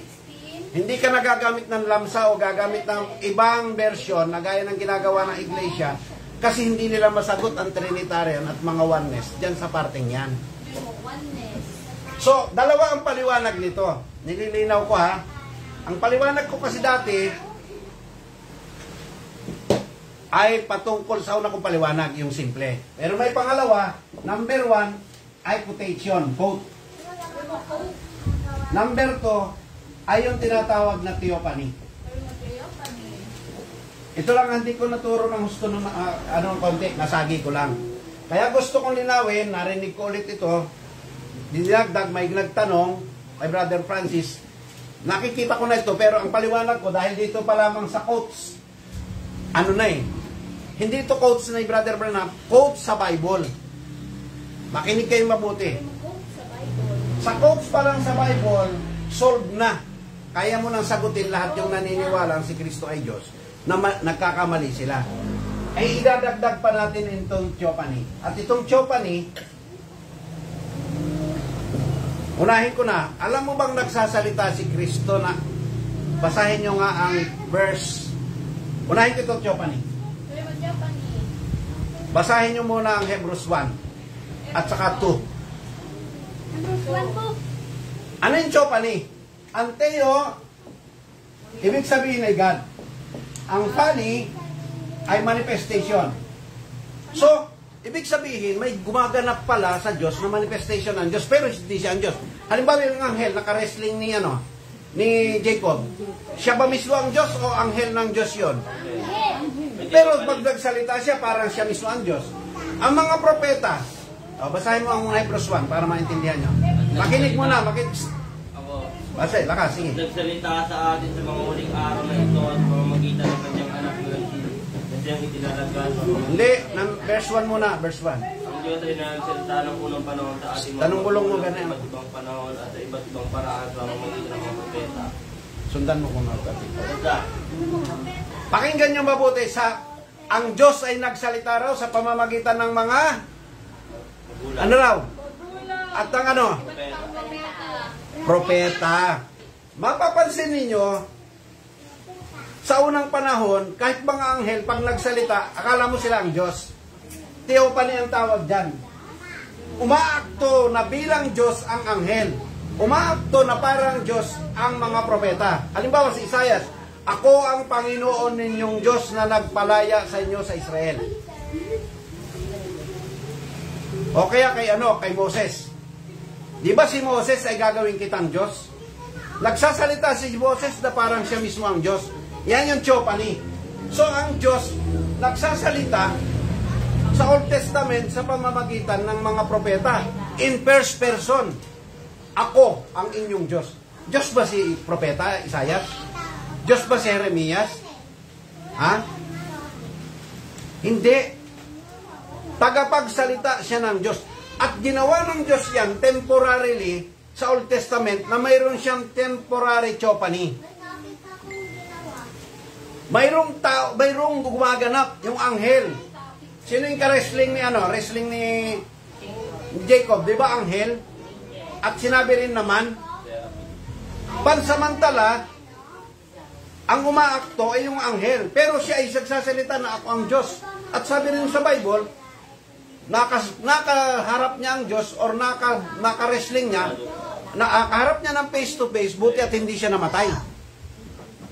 Hindi ka nagagamit ng lamsa o gagamit ng ibang version na gaya ng ginagawa ng Iglesia kasi hindi nila masagot ang Trinitarian at mga oneness dyan sa parting yan. Oneness. So, dalawa ang paliwanag nito. Nililinaw ko ha. Ang paliwanag ko kasi dati ay patungkol sa una kong paliwanag, yung simple. Pero may pangalawa, number 1 ay quotation, quote. Number 2 ay yung tinatawag na theophany. Ito lang hindi ko naturo ng gusto ng konti, nasagi ko lang. Kaya gusto kong linawin, narinig ko ulit ito, dinagdag, may nagtanong kay Brother Francis, nakikita ko na ito, pero ang paliwanag ko, dahil dito pa lamang sa quotes, ano na eh, hindi ito quotes na Brother Branham, quotes sa Bible. Makinig kayo mabuti. Sa quotes pa lang sa Bible, solved na. Kaya mo nang sagutin lahat yung naniniwala si Kristo ay Diyos na nagkakamali sila. Ay idadagdag pa natin itong theophany. At itong theophany, unahin ko na, alam mo bang nagsasalita si Kristo na, basahin nyo nga ang verse, unahin ko itong theophany. Basahin nyo muna ang Hebrews 1 at saka 2. Hebrews 1 po. Ano yung theophany? Ang theo, ibig sabihin ay God. Ang phany ay manifestation. So, ibig sabihin, may gumaganap pala sa Diyos na manifestation ng Diyos, pero hindi siya ang Diyos. Halimbawa yung anghel, naka-wrestling ni Jacob. Siya ba mismo ang Diyos o anghel ng Diyos yon? Pero pag nagsalita siya, parang siya mismo ang Diyos. Ang mga propeta, basahin mo ang Hebrews 1 para maintindihan nyo. Makinig muna, Basta, lakas, sige. Nagsalita sa atin sa mga huling araw na ito at pamamagitan ng kanyang anak na siyang itinalagan. Hindi, verse 1 muna, verse 1. Ang Diyos ay nagsalita ng unang panahon sa ating mga Tanong bulong mo ganun. iba't ibang panahon at sa iba't ibang paraan sa pamamagitan ng mga propeta. Sundan mo kung nakapit. Basta, Pakinggan nyo mabuti, ang Diyos ay nagsalita raw sa pamamagitan ng mga, magulang. ano raw? At ang ano? Propeta. Propeta. Mapapansin ninyo, Sa unang panahon, kahit mga anghel, pag nagsalita, akala mo sila ang Diyos. Theophany ang tawag dyan. Umaakto na bilang Diyos ang anghel. Umaakto na parang Diyos ang mga propeta. Halimbawa si Isaias, ako ang Panginoon ninyong Diyos na nagpalaya sa inyo sa Israel. O kaya kay Moses. Di ba si Moses ay gagawin kitang Diyos? Nagsasalita si Moses na parang siya mismo ang Diyos. Yan yung theophany. So ang Diyos nagsasalita sa Old Testament sa pamamagitan ng mga propeta. In first person. Ako ang inyong Diyos. Diyos ba si propeta Isaias? Diyos ba si Jeremias? Ha? Hindi. Tagapagsalita siya ng Diyos. At ginawa ng Diyos yan temporarily sa Old Testament na mayroon siyang temporary theophany. Mayroong gumaganap yung anghel. Sino yung ka-wrestling ni wrestling ni Jacob, di ba anghel? At sinabi rin naman, pansamantala, ang umaakto ay yung anghel. Pero siya ay nagsasalita na ako ang Diyos. At sabi rin sa Bible, nakaharap niya ang Diyos or naka-wrestling niya, nakaharap niya ng face to face, buti at hindi siya namatay.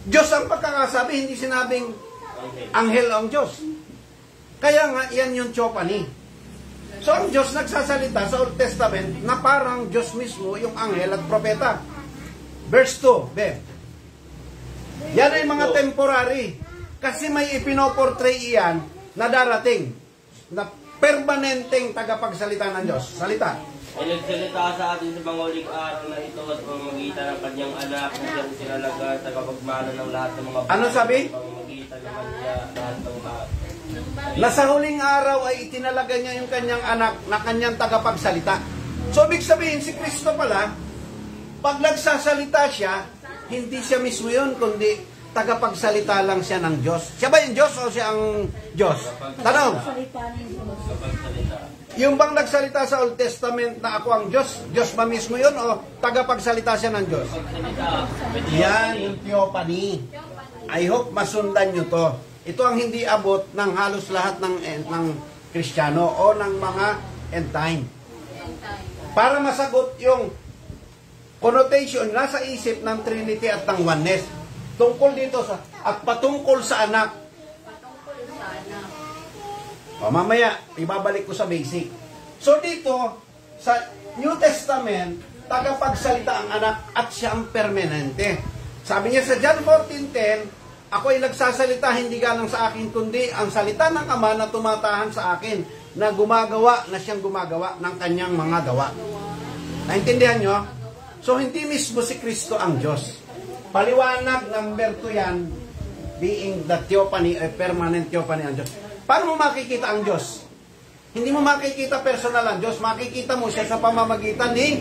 Diyos ang pagkakasabi, hindi sinabing anghel ang Diyos. Kaya nga, yan yung theophany. So, ang Diyos nagsasalita sa Old Testament na parang Diyos mismo, yung anghel at propeta. Verse 2, Beb. Yan ay mga temporary. Kasi may ipinoportray iyan na darating. Na permanenteng tagapagsalita ng Diyos. Salita. Ay nagsalita sa atin sa mga huling araw na ito at pamamagitan ng kanyang anak na siyang sinalaga sa kapagmana ng lahat ng mga Ano sabi? pamamagitan naman niya lahat ng lahat. Na sa huling araw ay itinalaga niya yung kanyang anak na kanyang tagapagsalita. So, ibig sabihin, si Kristo pala, pag nagsasalita siya, hindi siya mismo yun, kundi tagapagsalita lang siya ng Diyos. Siya ba yung Diyos o siya ang Diyos? Tanong. Yung bang nagsalita sa Old Testament na ako ang Diyos, Diyos ba mismo yun o tagapagsalita siya ng Diyos? Yan yung theophany. I hope masundan nyo to. Ito ang hindi abot ng halos lahat ng Kristiyano o ng mga end time. Para masagot yung connotation nasa isip ng Trinity at ng Oneness. Tungkol dito at patungkol sa anak. O, mamaya, ibabalik ko sa basic. So dito, sa New Testament, tagapagsalita ang anak at siya ang permanente. Sabi niya sa John 14:10, ako ay nagsasalita hindi galang sa akin, kundi ang salita ng Ama na tumatahan sa akin, na siyang gumagawa ng kanyang mga gawa. Naintindihan nyo? So, hindi mismo si Kristo ang Diyos. Paliwanag, number 2 yan, being the theophany, a permanent theophany ang Diyos. Paano mo makikita ang Diyos? Hindi mo makikita personal ang Diyos, makikita mo siya sa pamamagitan ni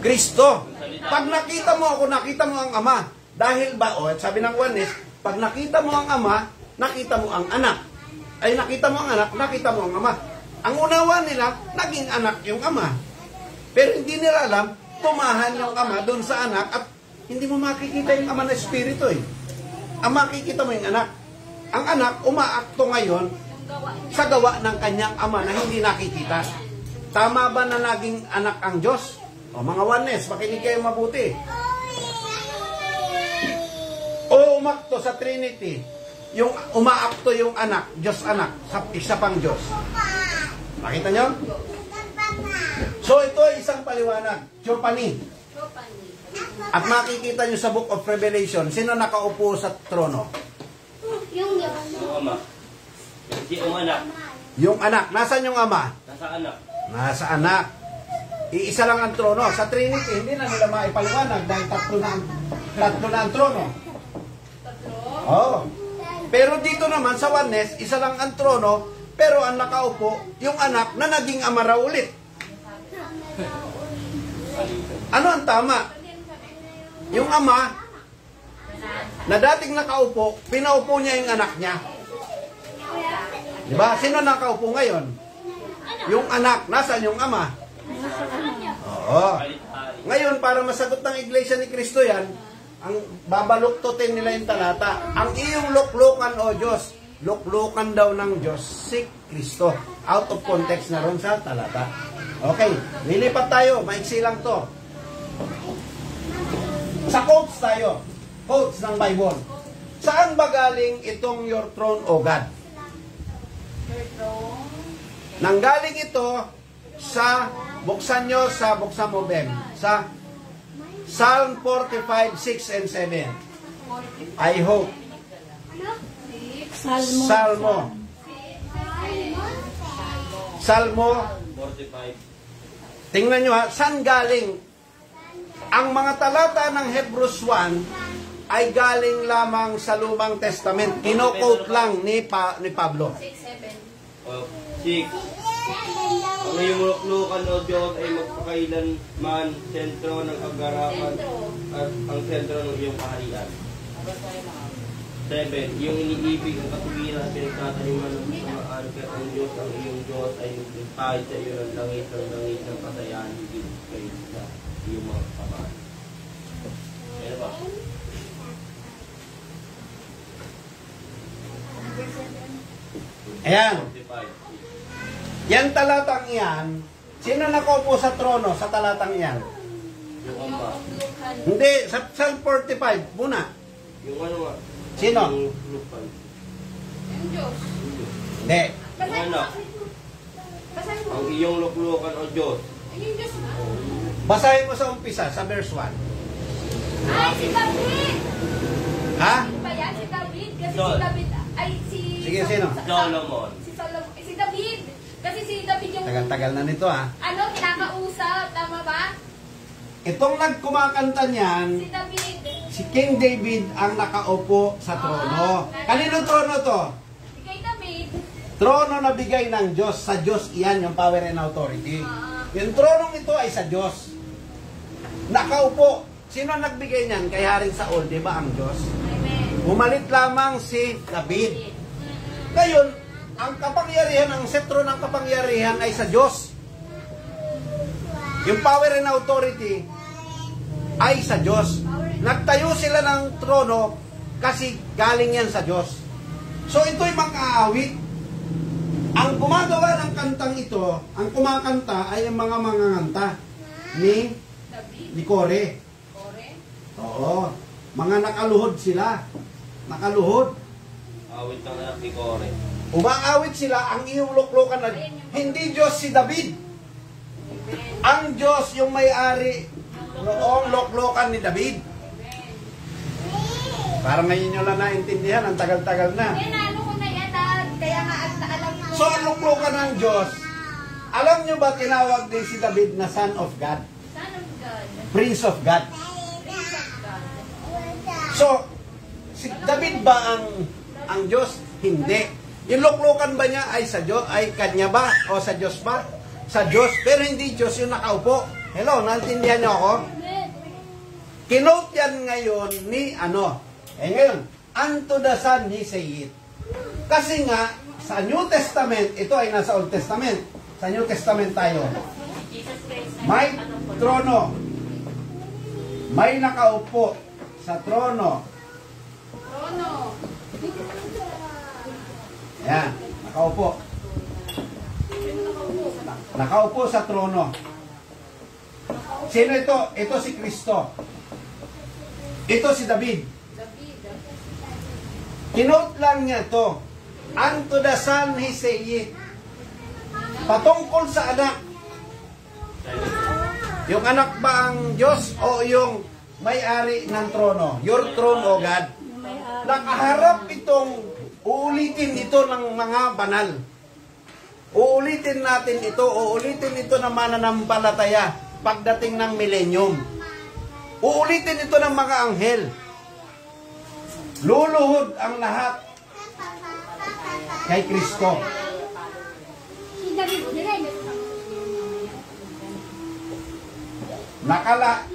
Kristo. Pag nakita mo ako, nakita mo ang Ama. Dahil ba, sabi ng Oneness, pag nakita mo ang Ama, nakita mo ang anak. Ay nakita mo ang anak, nakita mo ang Ama. Ang unawa nila, naging anak yung Ama. Pero hindi nila alam, tumahan yung Ama doon sa anak at hindi mo makikita yung Ama na Espiritu eh. Ang makikita mo yung anak. Ang anak, umaakto ngayon sa gawa ng kanyang Ama na hindi nakikita. Tama ba na naging anak ang Diyos? O mga Oneness, makinig kayo mabuti. O umakto sa Trinity, yung umaakto yung anak, Diyos anak, sa isa pang Diyos. Makita nyo? So ito ay isang paliwanag, theophany. At makikita nyo sa Book of Revelation, sino nakaupo sa trono? Yung Diyos. Yung Ama. Yung anak. Yung anak. Nasaan yung Ama? Nasa anak. Nasa anak. Iisa lang ang trono. Sa Trinity, hindi na nila maipaliwanag dahil tatlo na ang trono. Oh. Pero dito naman sa Oneness, isa lang ang trono, pero ang nakaupo, yung anak na naging Ama raw ulit. Ano ang tama? Yung Ama na dating nakaupo, pinaupo niya yung anak niya. Diba? Sino nakaupo ngayon? Yung anak. Nasaan yung Ama? Oo. Ngayon, para masagot ng Iglesia ni Cristo yan, ang babaluktutin nila yung talata. Ang iyong luklukan, o Diyos, luklukan daw ng Diyos si Kristo. Out of context na ron sa talata. Okay, lilipat tayo. Maiksi lang to. Sa quotes tayo. Quotes ng Bible. Saan ba galing itong your throne, O God? Nanggaling ito sa, buksan nyo sa, buksan mo, Ben, sa Psalm 45, 6 and 7. I hope. Salmo. Salmo 45. Tingnan nyo ha, saan galing? Ang mga talata ng Hebrews 1 ay galing lamang sa Lumang Testament. Kino-quote lang ni Pablo. 6. Ang iyong luklukan, O Diyos, ay magpakailanman sentro ng agarapan at ang sentro ng iyong kaharian. 7. Yung iniibig ang katuwiran at pinagtataniman ng samaan, kaya ang Diyos, ang iyong Diyos, ay nagtitay sa iyo ng langit ng kasayahan, higit kayo sa iyong mga kasamaan. Ano ba? Ayan. 45. Yan talatang iyan, sino nakaupo sa trono sa talatang iyan? Yung amba. Hindi, sa Psalm 45, muna. Yung ano nga? Sino? Yung luklukan. Yung Diyos. Hindi. Yung anak. Basahin mo. Ang iyong luklukan, O Diyos. Yung Diyos na. Basahin mo sa umpisa, sa verse 1. Ay, si David! Ha? Ano ba yan? Si David? Kasi John. si David, ay si... Sige, sino? Solomon. Si Solomon. Si David. Kasi si David yung... Tagal-tagal na nito ha. Ano, kinakausap. Tama ba? Itong nagkumakanta niyan, Si David. si King David ang nakaupo sa trono. Kanino trono to? Si kay David. Trono na bigay ng Diyos. Sa Diyos iyan, yung power and authority. Yung tronong ito ay sa Diyos. Nakaupo. Sino ang nagbigay niyan? Kay Haring Saul, di ba ang Diyos? Amen. Humalit lamang si David. Ngayon, ang kapangyarihan, ang sentro ng kapangyarihan ay sa Diyos. Yung power and authority ay sa Diyos. Nagtayo sila ng trono kasi galing yan sa Diyos. So ito'y mang-aawit. Ang gumagawa ng kantang ito, ang kumakanta ay ang mga manganganta ni David. Kore. Kore. Oo. Mga nakaluhod sila. Nakaluhod. Awit ng anak ni Kore. Umaawit sila, ang iyong luklukan na hindi Diyos si David. Ang Diyos yung may-ari noong luklukan ni David. Parang ngayon nyo lang naintindihan, ang tagal-tagal na. Yan, ano ko na yan, kaya nga alam ko. So, ang luklukan ng Diyos, alam nyo ba tinawag din si David na Son of God? Son of God. Prince of God. Prince of God. So, si David ba ang Diyos? Hindi. Yung luklukan ba niya ay sa Diyos? Ay kanya ba? O sa Diyos ba? Sa Diyos. Pero hindi Diyos yung nakaupo. Hello, naintindihan niyo ako? Kinote yan ngayon ni ano? Ngayon, unto the Son he said it. Kasi nga, sa New Testament, ito ay nasa Old Testament. Sa New Testament tayo. May trono. May nakaupo sa trono. Trono. Yan, nakaupo. Nakaupo sa trono. Sino ito? Ito si Kristo. Ito si David. Kinote lang niya ito. Unto the Son he saith. Patungkol sa anak. Yung anak ba ang Diyos o yung may-ari ng trono? Your throne, O God. Nakaharap itong, uulitin ito ng mga banal. Uulitin natin ito, uulitin ito ng mananampalataya pagdating ng millennium. Uulitin ito ng mga anghel. Luluhod ang lahat kay Kristo. Si David din.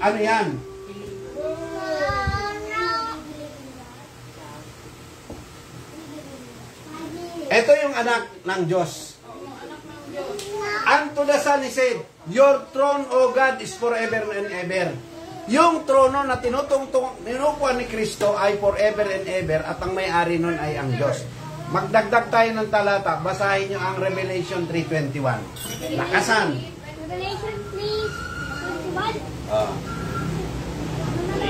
Ano yan? Ito yung anak ng Diyos. Unto the Son he said, your throne, O God, is forever and ever. Yung trono na tinutukuan ni Kristo ay forever and ever at ang may-ari nun ay ang Diyos. Magdagdag tayo ng talata, basahin nyo ang Revelation 3:21. Lakasan. Revelation 3:21.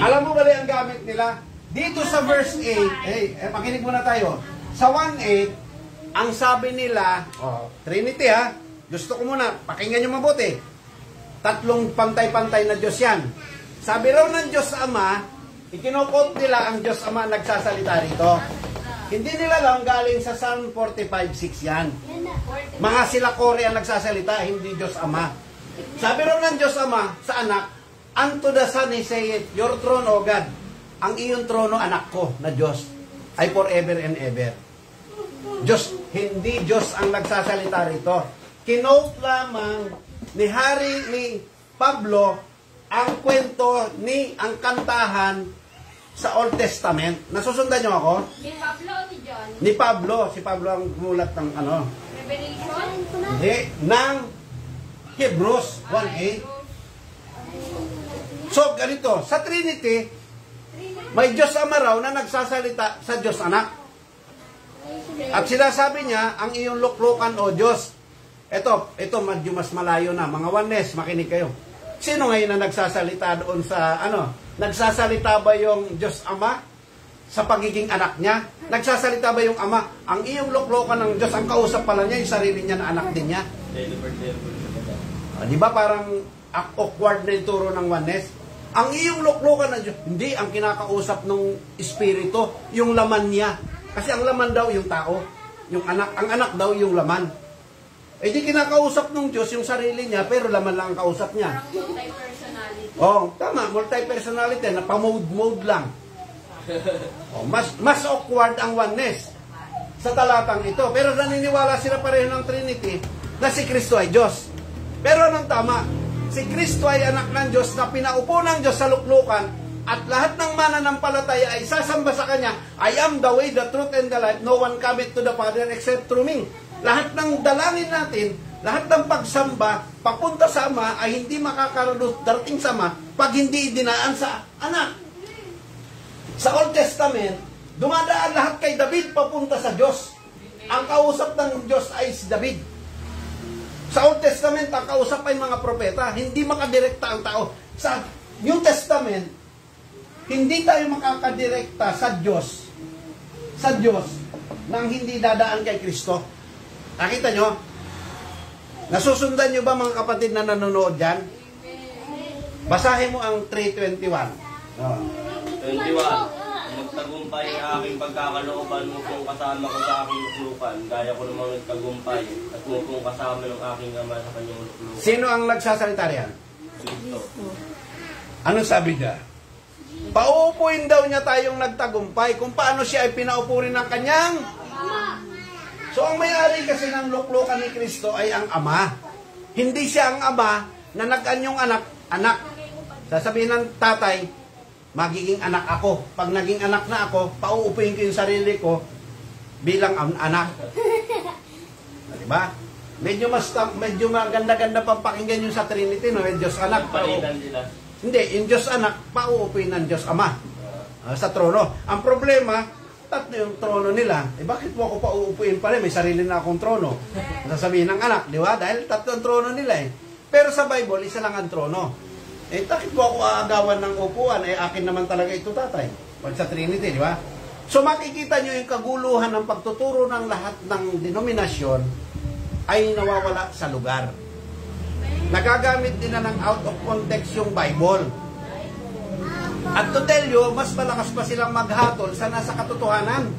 Alam mo ba ang gamit nila? Dito sa verse 8, makinig muna tayo. Sa 1:8, ang sabi nila, Trinity ha, gusto ko muna, pakinggan nyo mabuti. Tatlong pantay-pantay na Diyos yan. Sabi raw ng Diyos Ama, ikinukot nila ang Diyos Ama nagsasalita rito. Hindi nila lang galing sa Psalm 45:6 yan. Mga sila Kore ang nagsasalita, hindi Diyos Ama. Sabi raw ng Diyos Ama sa anak, unto the Son he saith, your throne, O God, ang iyong trono, anak ko, na Diyos, ay forever and ever. Diyos, hindi Diyos ang nagsasalita rito. Kinote lamang ni Pablo ang kwento ang kantahan sa Old Testament. Nasusundan niyo ako? Ni Pablo o ni John? Ni Pablo. Si Pablo ang gumulat ng Revelation? Hindi, ng Hebrews 1:8. So, ganito, sa Trinity, may Diyos Ama raw na nagsasalita sa Diyos Anak. At sinasabi niya, ang iyong luklukan, O Diyos. Ito medyo mas malayo na. Mga oneness, makinig kayo. Sino ngayon na nagsasalita doon sa, nagsasalita ba yung Diyos Ama sa pagiging anak niya? Nagsasalita ba yung Ama? Ang iyong luklukan ng Diyos, ang kausap pala niya, yung sarili niya na anak din niya. Di ba parang awkward na yung turo ng oneness? Ang iyong luklukan ng Diyos, hindi ang kinakausap ng Espiritu, yung laman niya. Kasi ang laman daw yung tao, yung anak, ang anak daw yung laman. Eh di kinakausap ng Diyos yung sarili niya, pero laman lang ang kausap niya. Parang multi-personality. Tama, multi-personality, na pa-mode lang. Mas awkward ang oneness sa talatang ito. Pero naniniwala sila pareho ng Trinity na si Kristo ay Diyos. Pero anong tama? Si Kristo ay anak ng Diyos na pinaupo ng Diyos sa luklukan at lahat ng mananampalataya ay sasamba sa Kanya. I am the way, the truth, and the life. No one cometh to the Father except through me. Lahat ng dalangin natin, lahat ng pagsamba, papunta sa Ama ay hindi makakarating sa Ama pag hindi dinaan sa anak. Sa Old Testament, dumadaan lahat kay David papunta sa Diyos. Ang kausap ng Diyos ay si David. Sa Old Testament, ang kausap ay mga propeta. Hindi makadirekta ang tao. Sa New Testament, hindi tayo makakadirekta sa Diyos nang hindi dadaan kay Kristo. Nakita nyo? Nasusundan nyo ba mga kapatid na nanonood dyan? Basahin mo ang 3:21. 21. Nagtagumpay ang aking pagkakalooban mo kung kasama ko sa aking luklukan. Gaya ko namang nagtagumpay at mo kung kasama ng aking ama sa kanyang luklukan. Sino ang nagsasalita riyan? Kristo. Anong sabi niya? Pauupuin daw niya tayong nagtagumpay kung paano siya ay pinaupo rin ng kanyang. So ang may-ari kasi ng luklukan ni Kristo ay ang Ama. Hindi siya ang Ama na nag-anyong anak. Sasabihin ng tatay, magiging anak ako. Pag naging anak na ako, pauupuin ko yung sarili ko bilang anak. Diba? Medyo maganda-ganda pang pakinggan yung sa Trinity, no? Yung Diyos anak. Hindi, yung Diyos anak, pauupuin ng Diyos Ama sa trono. Ang problema, tatlo yung trono nila. Bakit mo ako pauupuin pa rin? May sarili na akong trono. Sasabihin ng anak, di ba? Dahil tatlo ang trono nila eh. Pero sa Bible, isa lang ang trono. Bakit mo ako aagawan ng upuan? Akin naman talaga ito, tatay. Pag sa Trinity, di ba? So makikita nyo yung kaguluhan ng pagtuturo ng lahat ng denominasyon ay nawawala sa lugar. Nagagamit din na ng out of context yung Bible. At to tell you, mas malakas pa silang maghatol sa nasa katotohanan.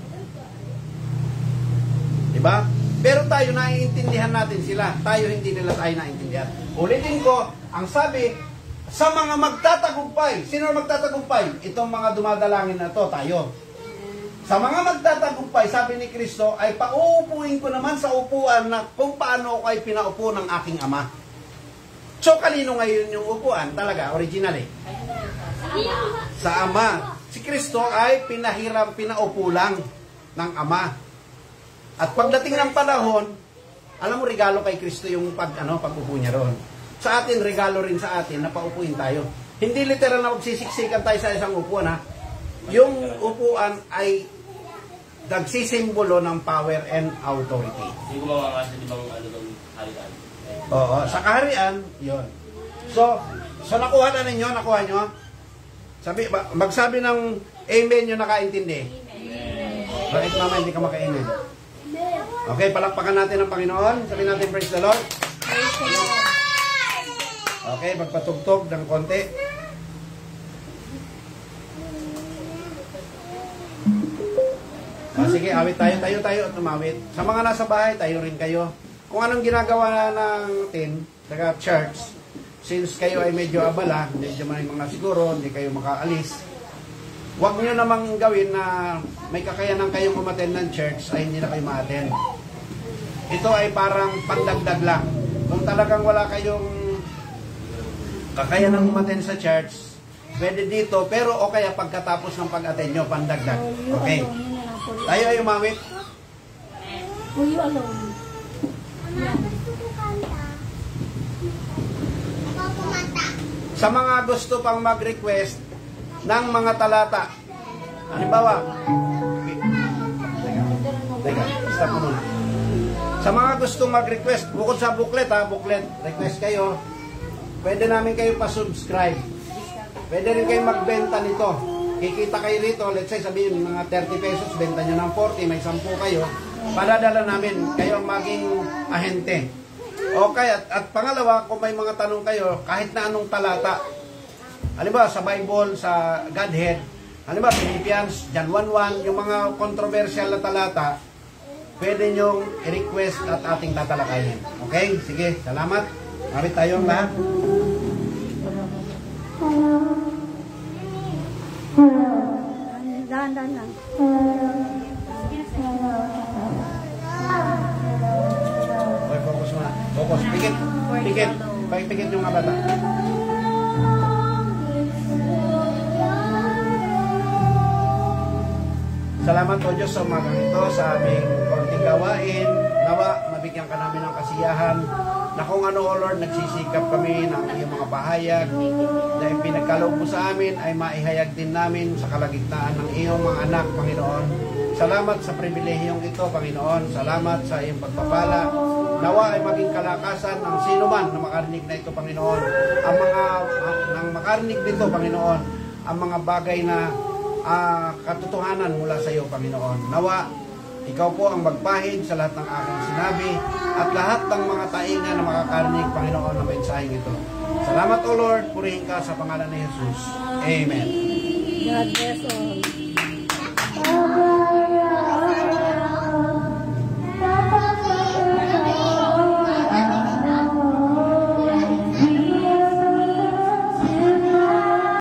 Diba? Pero tayo, naiintindihan natin sila. Tayo, hindi nila tayo naiintindihan. Ulitin ko, ang sabi, sa mga magtatagumpay. Sino magtatagumpay? Itong mga dumadalangin na to, tayo. Sa mga magtatagumpay, sabi ni Kristo, ay pauupuin ko naman sa upuan na kung paano ako ay pinaupo ng aking Ama. So, kanino ngayon yung upuan? Talaga, originally? Sa Ama. Si Kristo ay pinaupo lang ng Ama. At pagdating ng panahon, alam mo, regalo kay Kristo yung pag-upo niya roon. Sa atin, regalo rin sa atin na paupuin tayo. Hindi literal na magsisiksikan tayo sa isang upuan, ha? Yung upuan ay nagsisimbolo ng power and authority. Hindi ko mamangasa, di bang ano ng harian? Oo, sa kaharian, yun. So nakuha na ninyo, nakuha nyo? Magsabi ng amen yung nakaintindi. Bakit mama hindi ka maka-amen? Okay, palakpakan natin ang Panginoon. Sabihin natin, praise the Lord. Okay, magpatugtog ng konti. Sige, awit tayo at tumawit. Sa mga nasa bahay, tayo rin kayo. Kung anong ginagawa natin sa church, since kayo ay medyo abala, medyo may mga siguro, hindi kayo makaalis, huwag nyo namang gawin na may kakayanan kayong umattend ng church ay hindi na kayo ma-attend. Ito ay parang pandagdag lang. Kung talagang wala kayong kakayanan umattend sa church, pwede dito, pero o kaya pagkatapos ng pag-attend nyo, pandagdag. Okay. Tayo ay umawit. Uy, alone. Sa mga gusto pang mag-request ng mga talata. Halimbawa, teka, stop mo muna. Sa mga gustong mag-request, bukod sa booklet, request kayo, pwede namin kayo pa-subscribe. Pwede rin kayo magbenta nito. Kikita kayo rito, let's say sabihin mga 30 pesos, benta nyo ng 40, may 10 kayo, padadala namin, kayo ang maging ahente. Okay, at pangalawa, kung may mga tanong kayo, kahit na anong talata, halimbawa sa Bible, sa Godhead, halimbawa Philippians, John 1:1, yung mga controversial na talata, pwede nyong i-request at ating tatalakayin. Okay, sige, salamat. Marit tayo ang lahat. Dahan-dahan lang. Okay, focus muna. Focus. Pikit. Pikit. Pikit yung mga bata. Salamat po Diyos sa umagang ito sa aming konting gawain. Nawa, mabigyan ka namin ng kasiyahan na kung ano, O Lord, nagsisikap kami ng iyong mga pahayag dahil pinagkaloob mo sa amin ay maihayag din namin sa kalagitnaan ng iyong mga anak, Panginoon. Salamat sa pribilehiyong ito, Panginoon. Salamat sa iyong pagpapala. Nawa ay maging kalakasan ng sino man na makarinig na ito, Panginoon. Ang mga nang makarinig nito, Panginoon, ang mga bagay na katotohanan mula sa iyo, Panginoon. Nawa, ikaw po ang magpahid sa lahat ng aking sinabi at lahat ng mga tainga na makakarinig, Panginoon, ng mensaheng ito. Salamat, O Lord. Purihin ka sa pangalan ni Jesus. Amen. God bless all.